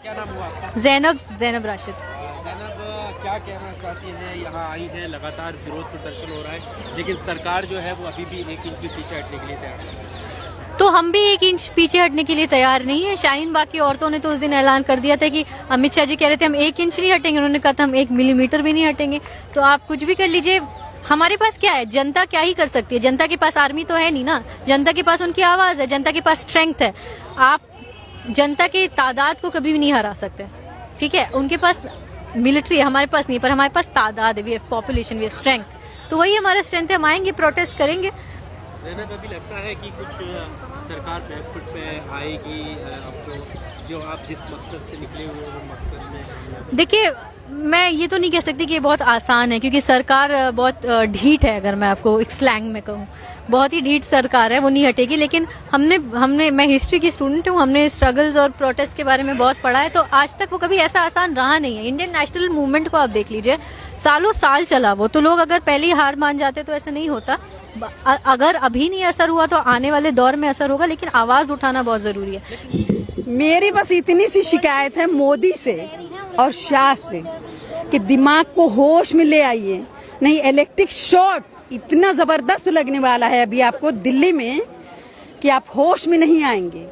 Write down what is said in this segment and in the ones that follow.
क्या नाम हुआ आपका? जैनब राशिद। जैनब, क्या कहना चाहती हैं? यहाँ आई हैं, लगातार विरोध प्रदर्शन हो रहा है, लेकिन सरकार जो है वो अभी भी 1 इंच भी पीछे हटने के लिए तैयार नहीं है। तो हम भी 1 इंच पीछे हटने के लिए तैयार नहीं है। शाहीन बाग की औरतों ने तो उस दिन ऐलान कर दिया था कि अमित शाह जी कह रहे थे हम 1 इंच नहीं हटेंगे, उन्होंने कहा था हम 1 मिलीमीटर भी नहीं हटेंगे। तो आप कुछ भी कर लीजिए, हमारे पास क्या है? जनता क्या ही कर सकती है? जनता के पास आर्मी तो है नहीं ना, जनता के पास उनकी आवाज है, जनता के पास स्ट्रेंथ है। आप जनता की तादाद को कभी भी नहीं हरा सकते, ठीक है? उनके पास मिलिट्री है, हमारे पास नहीं, पर हमारे पास तादाद है, we have population, we have strength. तो वही हमारा स्ट्रेंथ है, हम आएंगे, प्रोटेस्ट करेंगे। जैनब, अभी लगता है कि कुछ सरकार बैकफुट पे आएगी आपको, जो आप जिस मकसद से निकले हुए हो वो मकसद में? देखिए, मैं ये तो नहीं कह सकती कि ये बहुत आसान है, क्योंकि सरकार बहुत ढीठ है। अगर मैं आपको एक स्लैंग में कहूँ, बहुत ही ढीठ सरकार है, वो नहीं हटेगी। लेकिन हमने मैं हिस्ट्री की स्टूडेंट हूँ, हमने स्ट्रगल्स और प्रोटेस्ट के बारे में बहुत पढ़ा है। तो आज तक वो कभी ऐसा आसान रहा नहीं है। इंडियन नेशनल मूवमेंट को आप देख लीजिए, सालों साल चला वो। तो लोग अगर पहले ही हार मान जाते तो ऐसा नहीं होता। अगर अभी नहीं असर हुआ तो आने वाले दौर में असर होगा, लेकिन आवाज उठाना बहुत जरूरी है। मेरी बस इतनी सी शिकायत है मोदी से और शाह से कि दिमाग को होश में ले आइए। नहीं, इलेक्ट्रिक शॉक इतना जबरदस्त लगने वाला है अभी आपको दिल्ली में कि आप होश में नहीं आएंगे।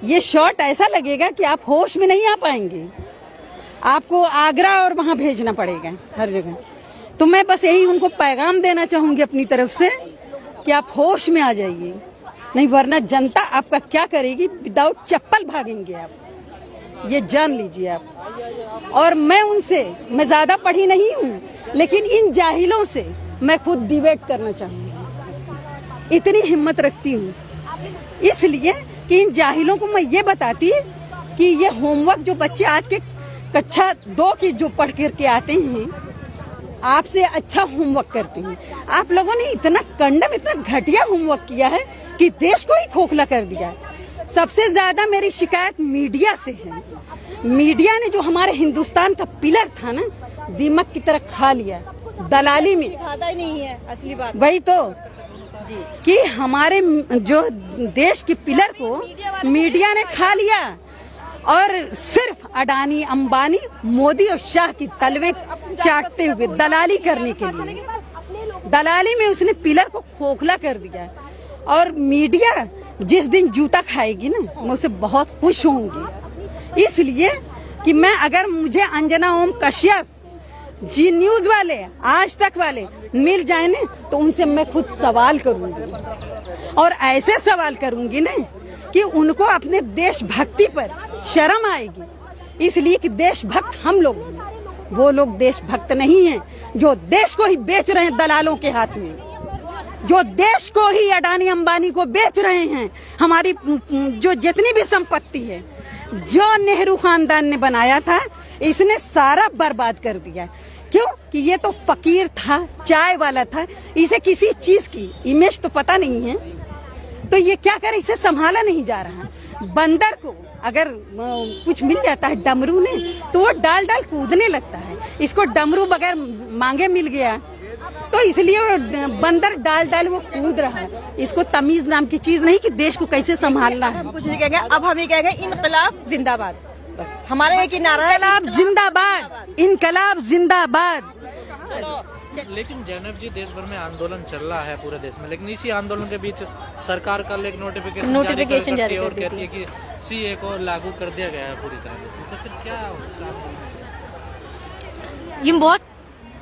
ये शॉट ऐसा लगेगा कि आप होश में नहीं आ पाएंगे, आपको आगरा और वहां भेजना पड़ेगा हर जगह। तो मैं बस यही उनको पैगाम देना चाहूंगी अपनी तरफ से कि आप होश में आ जाइए, नहीं वरना जनता आपका क्या करेगी? विदाउट चप्पल भागेंगे आप, ये जान लीजिए आप। और मैं ज्यादा पढ़ी नहीं हूँ, लेकिन इन जाहिलों से मैं खुद डिबेट करना चाहूंगी, इतनी हिम्मत रखती हूँ। इसलिए कि इन जाहिलों को मैं ये बताती कि ये होमवर्क जो बच्चे आज के कक्षा 2 की जो पढ़ करके आते हैं, आपसे अच्छा होमवर्क करते हैं। आप लोगों ने इतना कंडम, इतना घटिया होमवर्क किया है कि देश को ही खोखला कर दिया है। सबसे ज्यादा मेरी शिकायत मीडिया से है। मीडिया ने जो हमारे हिंदुस्तान का पिलर था ना, दीमक की तरह खा लिया दलाली में। खाता ही नहीं है असली बात। वही तो कि हमारे जो देश के पिलर को मीडिया ने खा लिया और सिर्फ अडानी, अंबानी, मोदी और शाह की तलवे चाटते हुए दलाली करने के लिए, दलाली में उसने पिलर को खोखला कर दिया। और मीडिया जिस दिन जूता खाएगी ना, मैं उसे बहुत खुश होंगी। इसलिए कि मैं, अगर मुझे अंजना ओम कश्यप, जी न्यूज वाले, आज तक वाले मिल जाए ना, तो उनसे मैं खुद सवाल करूंगी। और ऐसे सवाल करूंगी ना कि उनको अपने देशभक्ति पर शर्म आएगी। इसलिए कि देशभक्त हम लोग हैं, वो लोग देशभक्त नहीं हैं जो देश को ही बेच रहे हैं दलालों के हाथ में, जो देश को ही अडानी अंबानी को बेच रहे हैं। हमारी जो जितनी भी संपत्ति है, जो नेहरू खानदान ने बनाया था, इसने सारा बर्बाद कर दिया। क्यों? कि ये तो फकीर था, चाय वाला था, इसे किसी चीज की इमेज तो पता नहीं है। तो ये क्या करे, इसे संभाला नहीं जा रहा। बंदर को अगर कुछ मिल जाता है डमरू ने, तो वो डाल डाल कूदने लगता है। इसको डमरू बगैर मांगे मिल गया, तो इसलिए वो बंदर डाल डाल वो कूद रहा है। इसको तमीज नाम की चीज नहीं कि देश को कैसे संभालना है। हम कुछ नहीं कहेंगे, अब हम ये कहेंगे इनकलाब जिंदाबाद। बस हमारा एक ही नारा है, इनकलाब जिंदाबाद, इनकलाब जिंदाबाद। लेकिन जैनब जी, देश भर में आंदोलन चल रहा है पूरे देश में, लेकिन इसी आंदोलन के बीच सरकार कल एक नोटिफिकेशन जारी और कहती है कि सीए को लागू कर दिया गया है पूरी तरह से। तो फिर क्या ये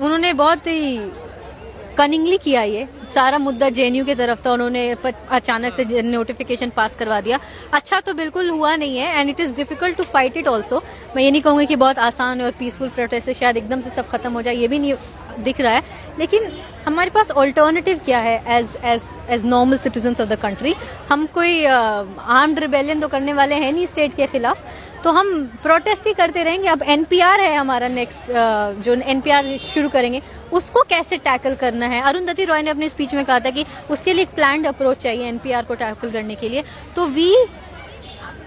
उन्होंने बहुत ही कनिंगली किया। ये सारा मुद्दा जेएनयू की तरफ था, उन्होंने अचानक से नोटिफिकेशन पास करवा दिया। अच्छा तो बिल्कुल हुआ नहीं है, and it is difficult to fight it also. मैं ये नहीं कहूँगी कि बहुत आसान है और पीसफुल प्रोटेस्ट से शायद एकदम से सब खत्म हो जाए, ये भी नहीं दिख रहा है। लेकिन हमारे पास ऑल्टरनेटिव क्या है as normal citizens of the country? हम कोई आर्म्ड रिबेलियन तो करने वाले हैं नहीं स्टेट के खिलाफ, तो हम प्रोटेस्ट ही करते रहेंगे। अब एनपीआर है हमारा नेक्स्ट, जो एनपीआर शुरू करेंगे, उसको कैसे टैकल करना है? अरुंधति रॉय ने अपने स्पीच में कहा था कि उसके लिए एक प्लान्ड अप्रोच चाहिए एनपीआर को टैकल करने के लिए। तो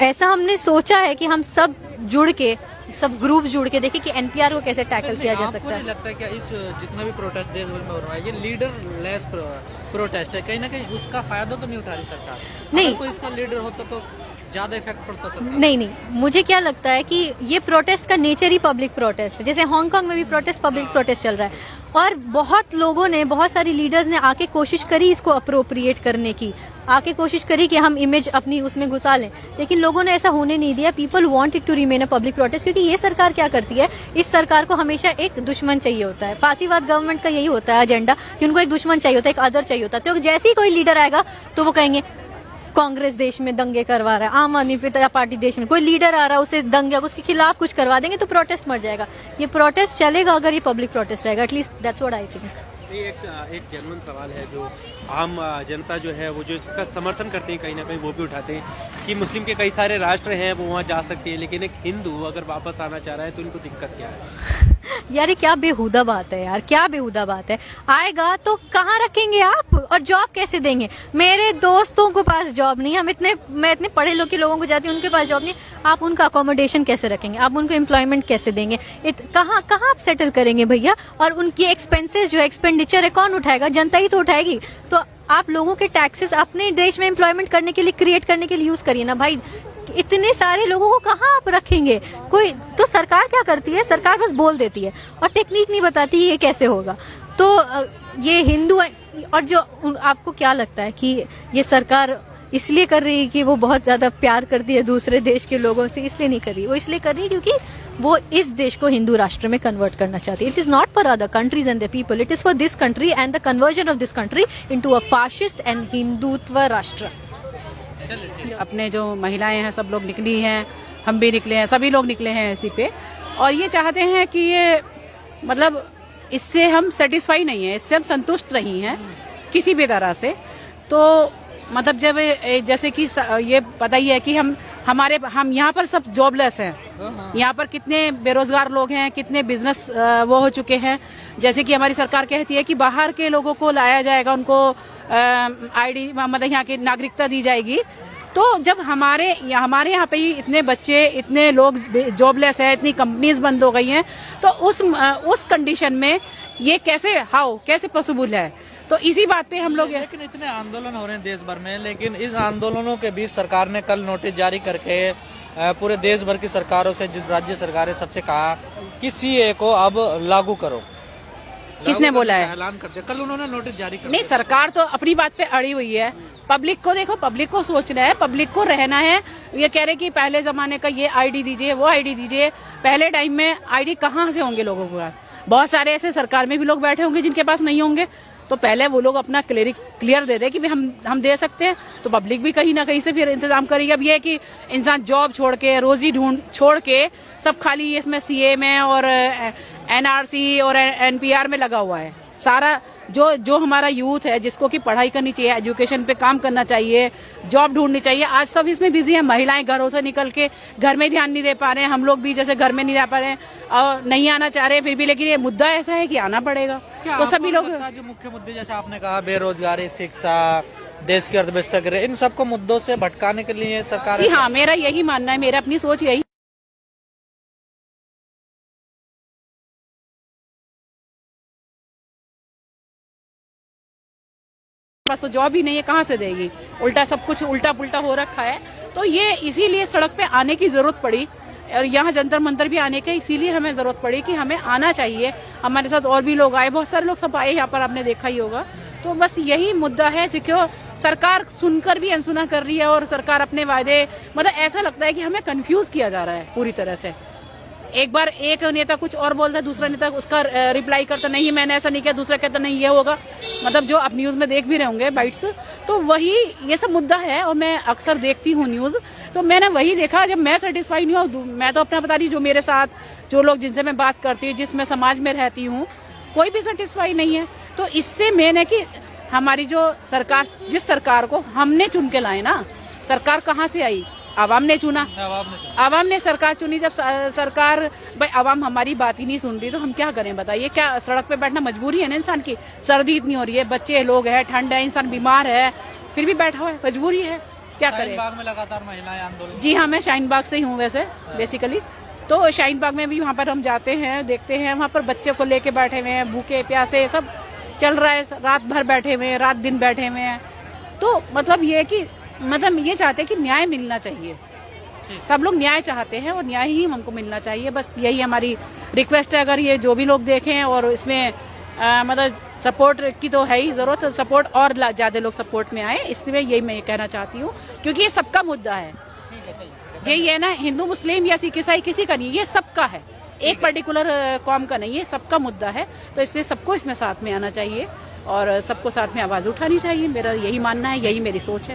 ऐसा हमने सोचा है कि हम सब जुड़ के, सब ग्रुप जुड़ के देखें कि एनपीआर को कैसे टैकल किया जा सकता है। आपको लगता है क्या इस जितना भी प्रोटेस्ट देश भर में हो रहा है, ये लीडर लेस प्रोटेस्ट है? कहीं ना कहीं उसका फायदा तो नहीं उठा सकता? नहीं, अगर कोई इसका लीडर होता तो ज्यादा इफेक्ट पड़ता सर? नहीं, मुझे क्या लगता है कि ये प्रोटेस्ट का नेचर ही पब्लिक प्रोटेस्ट है। जैसे हांगकांग में भी प्रोटेस्ट पब्लिक प्रोटेस्ट चल रहा है और बहुत लोगों ने, बहुत सारी लीडर्स ने आके कोशिश करी इसको अप्रोप्रिएट करने की, आके कोशिश करी कि हम इमेज अपनी उसमें घुसा लें, लेकिन लोगों ने ऐसा होने नहीं दिया। People want it to remain a public protest, क्योंकि ये सरकार क्या करती है, इस सरकार को हमेशा एक दुश्मन चाहिए होता है। फांसीवाद गवर्नमेंट का यही होता है एजेंडा कि उनको एक दुश्मन चाहिए होता है, एक अदर चाहिए होता है। तो जैसे ही कोई लीडर आएगा तो वो कहेंगे कांग्रेस देश में दंगे करवा रहा है, आम आदमी पार्टी देश में कोई लीडर आ रहा है उसे दंगे, उसके खिलाफ कुछ करवा देंगे तो प्रोटेस्ट मर जाएगा। ये प्रोटेस्ट चलेगा अगर ये पब्लिक प्रोटेस्ट रहेगा, at least that's what I think. एक जेन्युइन सवाल है जो आम जनता जो है वो जो इसका समर्थन करते हैं, कहीं ना कहीं वो भी उठाते हैं कि मुस्लिम के कई सारे राष्ट्र हैं वो वहाँ जा सकते हैं, लेकिन एक हिंदू अगर वापस आना चाह रहा है तो इनको दिक्कत क्या है? यार ये क्या बेहुदा बात है यार, क्या बेहुदा बात है। आएगा तो कहाँ रखेंगे आप, और जॉब कैसे देंगे? मेरे दोस्तों के पास जॉब नहीं है, मैं इतने पढ़े लोग के लोगों को जाती हूँ, उनके पास जॉब नहीं, आप उनका अकोमोडेशन कैसे रखेंगे, आप उनको एम्प्लॉयमेंट कैसे देंगे, कहाँ आप सेटल करेंगे भैया? और उनकी एक्सपेंसेस जो एक्सपेंडिचर है कौन उठाएगा? जनता ही तो उठाएगी। तो आप लोगों के टैक्सेस अपने देश में एम्प्लॉयमेंट करने के लिए, क्रिएट करने के लिए यूज करिए ना भाई। इतने सारे लोगों को कहाँ आप रखेंगे? कोई तो सरकार क्या करती है, सरकार बस बोल देती है और टेक्निक नहीं बताती ये कैसे होगा। तो ये हिंदू और जो आपको क्या लगता है कि ये सरकार इसलिए कर रही है कि वो बहुत ज्यादा प्यार करती है दूसरे देश के लोगों से, इसलिए नहीं कर रही। वो इसलिए कर रही है क्योंकि वो इस देश को हिंदू राष्ट्र में कन्वर्ट करना चाहती है। It is not for other countries and the people, it is for this country and the conversion of this country into a fascist and Hindutva राष्ट्र। अपने जो महिलाएं हैं सब लोग निकली हैं, हम भी निकले हैं, सभी लोग निकले हैं इसी पे, और ये चाहते हैं कि ये मतलब इससे हम सेटिस्फाई नहीं है, इससे हम संतुष्ट नहीं हैं किसी भी तरह से। तो मतलब जब जैसे कि ये पता ही है कि हम यहाँ पर सब जॉबलेस हैं, यहाँ पर कितने बेरोजगार लोग हैं, कितने बिजनेस वो हो चुके हैं। जैसे कि हमारी सरकार कहती है कि बाहर के लोगों को लाया जाएगा, उनको आईडी मतलब यहाँ की नागरिकता दी जाएगी। तो जब हमारे यहाँ पे ही इतने बच्चे, इतने लोग जॉबलेस हैं, इतनी कंपनीज बंद हो गई हैं, तो उस कंडीशन में ये कैसे पॉसिबल है? तो इसी बात पे हम लोग, लेकिन इतने आंदोलन हो रहे हैं देश भर में, लेकिन इस आंदोलनों के बीच सरकार ने कल नोटिस जारी करके पूरे देश भर की सरकारों से, जिस राज्य सरकारें सबसे कहा कि सीए को अब लागू करो। किसने बोला है? ऐलान कर दिया कल उन्होंने, नोटिस जारी कर। नहीं, सरकार तो अपनी बात पे अड़ी हुई है। पब्लिक को देखो, पब्लिक को सोचना है, पब्लिक को रहना है। ये कह रहे कि पहले जमाने का ये आईडी दीजिए, वो आईडी दीजिए। पहले टाइम में आईडी कहाँ से होंगे लोगों को? बहुत सारे ऐसे सरकार में भी लोग बैठे होंगे जिनके पास नहीं होंगे। तो पहले वो लोग अपना क्लियर दे दे कि हम दे सकते हैं, तो पब्लिक भी कहीं ना कहीं से फिर इंतजाम करेगी। अब ये है कि इंसान जॉब छोड़ के, रोजी ढूंढ छोड़ के सब खाली इसमें सीए में और एनआरसी और एनपीआर में लगा हुआ है। सारा जो हमारा यूथ है, जिसको कि पढ़ाई करनी चाहिए, एजुकेशन पे काम करना चाहिए, जॉब ढूंढनी चाहिए, आज सब इसमें बिजी है। महिलाएं घरों से निकल के घर में ध्यान नहीं दे पा रहे हैं, हम लोग भी जैसे घर में नहीं रह पा रहे हैं और नहीं आना चाह रहे फिर भी, लेकिन ये मुद्दा ऐसा है कि आना पड़ेगा। तो सभी लोग, जो मुख्य मुद्दे जैसे आपने कहा, बेरोजगारी, शिक्षा, देश की अर्थव्यवस्था, इन सबको मुद्दों से भटकाने के लिए सरकार। जी हाँ, मेरा यही मानना है, मेरा अपनी सोच यही। पास तो जॉब ही नहीं है, कहाँ से देगी? उल्टा सब कुछ उल्टा पुल्टा हो रखा है। तो ये इसीलिए सड़क पे आने की जरूरत पड़ी, और यहाँ जंतर मंतर भी आने के इसीलिए हमें जरूरत पड़ी कि हमें आना चाहिए। हमारे साथ और भी लोग आए, बहुत सारे लोग सब आए यहाँ पर, आपने देखा ही होगा। तो बस यही मुद्दा है जो सरकार सुनकर भी अनसुना कर रही है, और सरकार अपने वायदे, मतलब ऐसा लगता है कि हमें कंफ्यूज किया जा रहा है पूरी तरह से। एक बार एक नेता कुछ और बोलता है, दूसरा नेता उसका रिप्लाई करता, नहीं मैंने ऐसा नहीं किया, दूसरा कहता नहीं ये होगा। मतलब जो आप न्यूज में देख भी रहे होंगे बाइट्स, तो वही ये सब मुद्दा है। और मैं अक्सर देखती हूँ न्यूज, तो मैंने वही देखा, जब मैं सेटिस्फाई नहीं हूँ, मैं तो अपना बता रही, जो मेरे साथ जो लोग जिनसे मैं बात करती हूँ, जिस मैं समाज में रहती हूँ, कोई भी सेटिस्फाई नहीं है। तो इससे मेन है कि हमारी जो सरकार, जिस सरकार को हमने चुन के लाए ना, सरकार कहाँ से आई? आवाम ने चुना, आवाम ने सरकार चुनी। जब सरकार, भाई आवाम हमारी बात ही नहीं सुन रही तो हम क्या करें बताइए? क्या सड़क पे बैठना मजबूरी है ना इंसान की? सर्दी इतनी हो रही है, बच्चे लोग हैं, ठंड है, इंसान बीमार है, फिर भी बैठा हुआ है, मजबूरी है, क्या करें? बाग में लगातार महिलाएं आंदोलन। जी हाँ, मैं शाहीन बाग से ही हूँ वैसे बेसिकली। तो शाहीन बाग में भी वहाँ पर हम जाते हैं, देखते हैं, वहाँ पर बच्चे को लेके बैठे हुए हैं, भूखे प्यासे सब चल रहा है, रात भर बैठे हुए हैं, रात दिन बैठे हुए हैं। तो मतलब ये है कि मतलब ये चाहते हैं कि न्याय मिलना चाहिए। सब लोग न्याय चाहते हैं और न्याय ही हमको मिलना चाहिए, बस यही हमारी रिक्वेस्ट है। अगर ये जो भी लोग देखें और इसमें मतलब सपोर्ट की तो है ही जरूरत, सपोर्ट और ज्यादा लोग सपोर्ट में आए, इसलिए यही मैं कहना चाहती हूँ, क्योंकि ये सबका मुद्दा है। यही है ना, हिंदू मुस्लिम या सिख ईसाई किसी का नहीं, ये सबका है, एक पर्टिकुलर कौम का नहीं है, सबका मुद्दा है। तो इसलिए सबको इसमें साथ में आना चाहिए और सबको साथ में आवाज उठानी चाहिए। मेरा यही मानना है, यही मेरी सोच है।